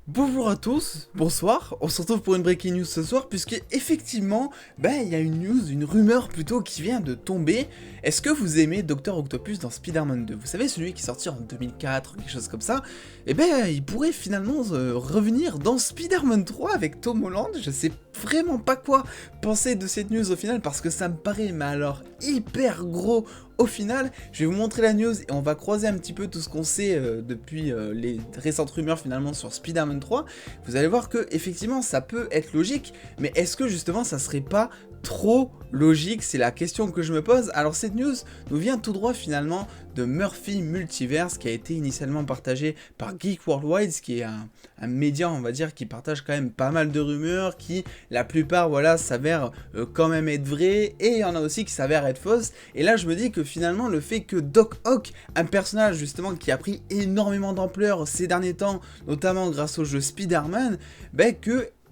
Bonjour à tous, bonsoir, on se retrouve pour une breaking news ce soir puisque effectivement, il y a une news, une rumeur plutôt qui vient de tomber. Est-ce que vous aimez Dr Octopus dans Spider-Man 2? Vous savez, celui qui est sorti en 2004, quelque chose comme ça. Il pourrait finalement revenir dans Spider-Man 3 avec Tom Holland. Je sais vraiment pas quoi penser de cette news au final parce que ça me paraît, mais alors hyper gros. Au final, je vais vous montrer la news et on va croiser un petit peu tout ce qu'on sait depuis les récentes rumeurs finalement sur Spider-Man 3. Vous allez voir que effectivement ça peut être logique, mais est-ce que justement ça serait pas trop logique? C'est la question que je me pose. Alors cette news nous vient tout droit finalement de Murphy Multiverse qui a été initialement partagé par Geek Worldwide, ce qui est un média on va dire qui partage quand même pas mal de rumeurs, qui la plupart voilà s'avèrent quand même être vraies, et il y en a aussi qui s'avèrent être fausses. Et là je me dis que finalement le fait que Doc Ock, un personnage justement qui a pris énormément d'ampleur ces derniers temps, notamment grâce au jeu Spider-Man,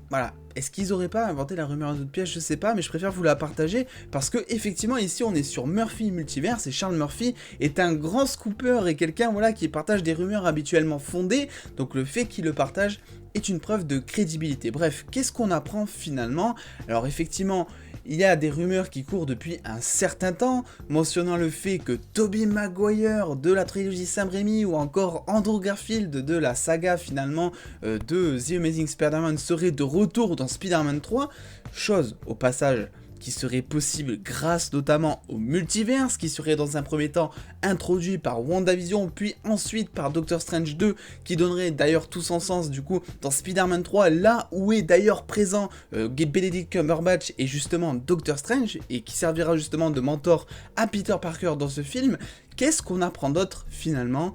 voilà, est-ce qu'ils auraient pas inventé la rumeur de piège? Je sais pas, mais je préfère vous la partager parce que effectivement ici on est sur Murphy Multiverse et Charles Murphy est un grand scooper et quelqu'un voilà qui partage des rumeurs habituellement fondées, donc le fait qu'il le partage est une preuve de crédibilité. Bref, qu'est-ce qu'on apprend finalement? Alors effectivement, il y a des rumeurs qui courent depuis un certain temps, mentionnant le fait que Tobey Maguire de la trilogie Sam Raimi ou encore Andrew Garfield de la saga finalement de The Amazing Spider-Man serait de retour dans Spider-Man 3, chose au passage qui serait possible grâce notamment au multiverse, qui serait dans un premier temps introduit par WandaVision, puis ensuite par Doctor Strange 2, qui donnerait d'ailleurs tout son sens du coup dans Spider-Man 3, là où est d'ailleurs présent Benedict Cumberbatch et justement Doctor Strange, et qui servira justement de mentor à Peter Parker dans ce film. Qu'est-ce qu'on apprend d'autre finalement?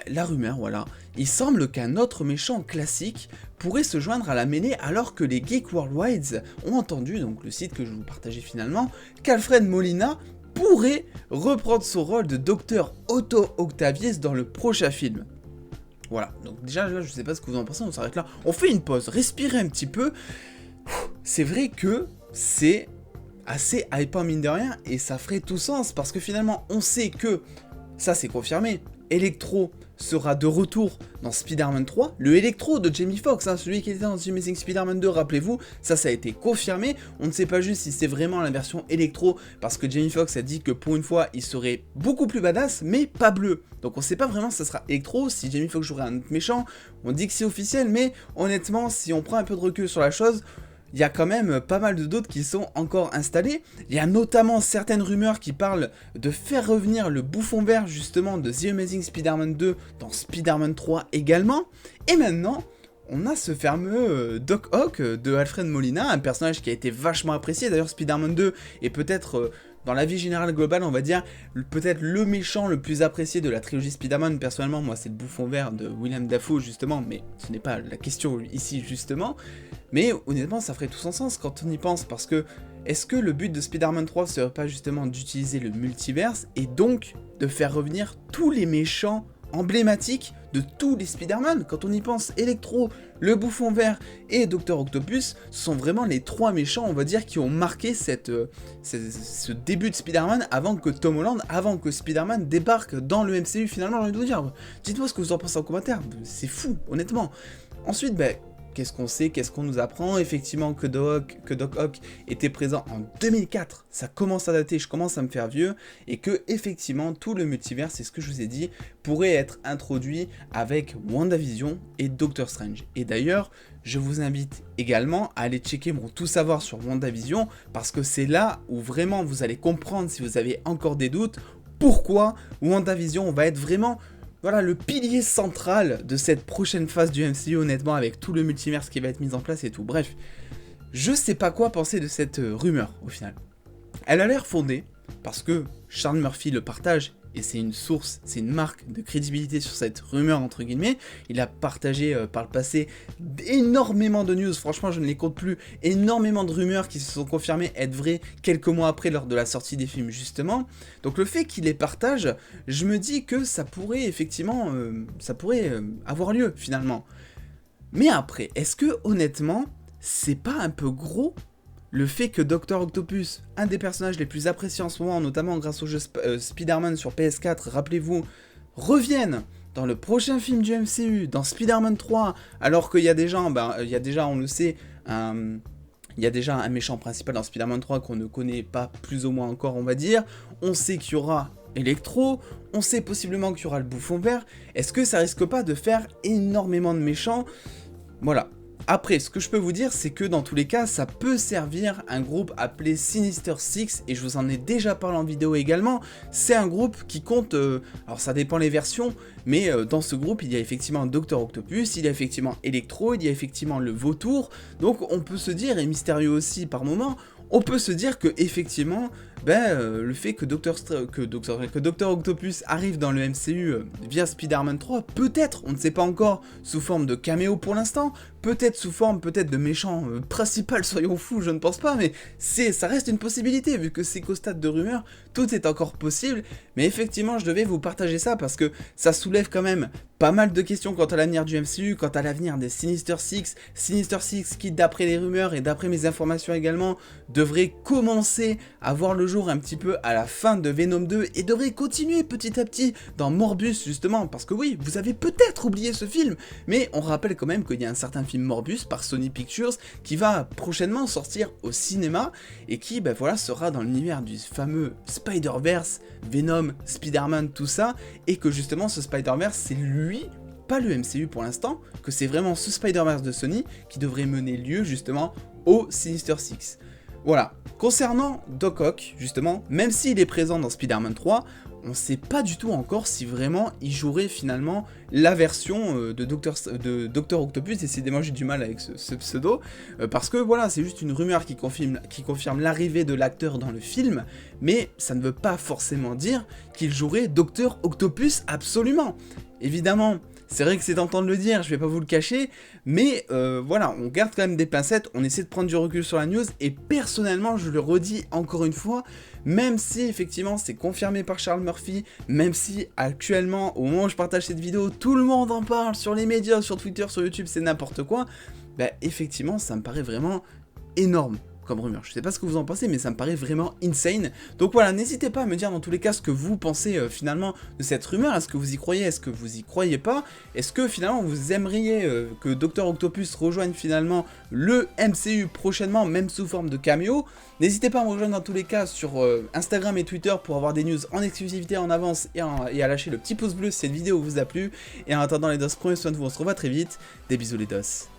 La rumeur, voilà. Il semble qu'un autre méchant classique pourrait se joindre à la mêlée alors que les Geek Worldwide ont entendu, donc le site que je vous partageais finalement, qu'Alfred Molina pourrait reprendre son rôle de Docteur Otto Octavius dans le prochain film. Voilà, donc déjà là je sais pas ce que vous en pensez, on s'arrête là. On fait une pause, respirez un petit peu. C'est vrai que c'est assez hypant mine de rien et ça ferait tout sens parce que finalement on sait que, ça c'est confirmé, Electro sera de retour dans Spider-Man 3, le Electro de Jamie Foxx, celui qui était dans The Amazing Spider-Man 2, rappelez-vous, ça a été confirmé. On ne sait pas juste si c'est vraiment la version Electro, parce que Jamie Foxx a dit que pour une fois, il serait beaucoup plus badass, mais pas bleu. Donc on ne sait pas vraiment si ça sera Electro, si Jamie Foxx jouerait un autre méchant, on dit que c'est officiel, mais honnêtement, si on prend un peu de recul sur la chose, il y a quand même pas mal de doutes qui sont encore installés. Il y a notamment certaines rumeurs qui parlent de faire revenir le bouffon vert justement de The Amazing Spider-Man 2 dans Spider-Man 3 également. Et maintenant, on a ce fameux Doc Ock de Alfred Molina, un personnage qui a été vachement apprécié. D'ailleurs, Spider-Man 2 est peut-être... dans la vie générale globale, on va dire, peut-être le méchant le plus apprécié de la trilogie Spider-Man. Personnellement, moi, c'est le bouffon vert de William Dafoe, justement, mais ce n'est pas la question ici, justement. Mais honnêtement, ça ferait tout son sens quand on y pense, parce que est-ce que le but de Spider-Man 3 serait pas justement d'utiliser le multiverse, et donc de faire revenir tous les méchants emblématiques de tous les Spider-Man? Quand on y pense, Electro, le bouffon vert et Dr Octopus sont vraiment les trois méchants, on va dire, qui ont marqué ce début de Spider-Man avant que Tom Holland, avant que Spider-Man débarque dans le MCU finalement. J'ai envie de vous dire, dites-moi ce que vous en pensez en commentaire, c'est fou, honnêtement. Ensuite, qu'est-ce qu'on sait, qu'est-ce qu'on nous apprend? Effectivement que Doc Ock était présent en 2004, ça commence à dater, je commence à me faire vieux, et que effectivement tout le multivers, c'est ce que je vous ai dit, pourrait être introduit avec WandaVision et Doctor Strange. Et d'ailleurs, je vous invite également à aller checker mon tout savoir sur WandaVision, parce que c'est là où vraiment vous allez comprendre, si vous avez encore des doutes, pourquoi WandaVision va être vraiment... voilà, le pilier central de cette prochaine phase du MCU, honnêtement, avec tout le multiverse qui va être mis en place et tout. Bref, je sais pas quoi penser de cette rumeur, au final. Elle a l'air fondée, parce que Charles Murphy le partage, et c'est une source, c'est une marque de crédibilité sur cette rumeur, entre guillemets. Il a partagé par le passé énormément de news, franchement je ne les compte plus, énormément de rumeurs qui se sont confirmées être vraies quelques mois après lors de la sortie des films justement. Donc le fait qu'il les partage, je me dis que ça pourrait effectivement, avoir lieu finalement. Mais après, est-ce que honnêtement, c'est pas un peu gros le fait que Dr Octopus, un des personnages les plus appréciés en ce moment, notamment grâce au jeu Spider-Man sur PS4, rappelez-vous, revienne dans le prochain film du MCU, dans Spider-Man 3, alors qu'il y a déjà, on le sait, il y a déjà un méchant principal dans Spider-Man 3 qu'on ne connaît pas plus ou moins encore, on va dire. On sait qu'il y aura Electro, on sait possiblement qu'il y aura le Bouffon Vert. Est-ce que ça risque pas de faire énormément de méchants? Voilà. Après, ce que je peux vous dire, c'est que dans tous les cas, ça peut servir un groupe appelé Sinister Six, et je vous en ai déjà parlé en vidéo également. C'est un groupe qui compte, alors ça dépend les versions, mais dans ce groupe, il y a effectivement Dr Octopus, il y a effectivement Electro, il y a effectivement le Vautour, donc on peut se dire, et Mysterio aussi par moment, on peut se dire que effectivement, le fait que Dr Octopus arrive dans le MCU via Spider-Man 3, peut-être, on ne sait pas encore, sous forme de caméo pour l'instant, peut-être sous forme de méchant principal, soyons fous, je ne pense pas, mais ça reste une possibilité, vu que c'est qu'au stade de rumeur, tout est encore possible, mais effectivement, je devais vous partager ça, parce que ça soulève quand même pas mal de questions quant à l'avenir du MCU, quant à l'avenir des Sinister Six qui, d'après les rumeurs et d'après mes informations également, devrait commencer à voir le jour un petit peu à la fin de Venom 2 et devrait continuer petit à petit dans Morbius justement, parce que oui, vous avez peut-être oublié ce film, mais on rappelle quand même qu'il y a un certain film Morbius par Sony Pictures qui va prochainement sortir au cinéma et qui sera dans l'univers du fameux Spider-Verse, Venom, Spider-Man, tout ça, et que justement ce Spider-Verse c'est lui, pas le MCU pour l'instant, que c'est vraiment ce Spider-Verse de Sony qui devrait mener lieu justement au Sinister Six. Voilà, concernant Doc Ock, justement, même s'il est présent dans Spider-Man 3, on ne sait pas du tout encore si vraiment il jouerait finalement la version de Dr Octopus, décidément j'ai du mal avec ce pseudo, parce que voilà, c'est juste une rumeur qui confirme l'arrivée de l'acteur dans le film, mais ça ne veut pas forcément dire qu'il jouerait Dr Octopus absolument. Évidemment, c'est vrai que c'est tentant de le dire, je vais pas vous le cacher, mais voilà, on garde quand même des pincettes, on essaie de prendre du recul sur la news, et personnellement, je le redis encore une fois, même si effectivement c'est confirmé par Charles Murphy, même si actuellement, au moment où je partage cette vidéo, tout le monde en parle sur les médias, sur Twitter, sur YouTube, c'est n'importe quoi, effectivement, ça me paraît vraiment énorme comme rumeur. Je sais pas ce que vous en pensez, mais ça me paraît vraiment insane. Donc voilà, n'hésitez pas à me dire dans tous les cas ce que vous pensez finalement de cette rumeur. Est-ce que vous y croyez? Est-ce que vous y croyez pas? Est-ce que finalement vous aimeriez que Dr Octopus rejoigne finalement le MCU prochainement, même sous forme de caméo? N'hésitez pas à me rejoindre dans tous les cas sur Instagram et Twitter pour avoir des news en exclusivité en avance et à lâcher le petit pouce bleu si cette vidéo vous a plu. Et en attendant les dos, prenez soin de vous, on se revoit très vite. Des bisous les dos.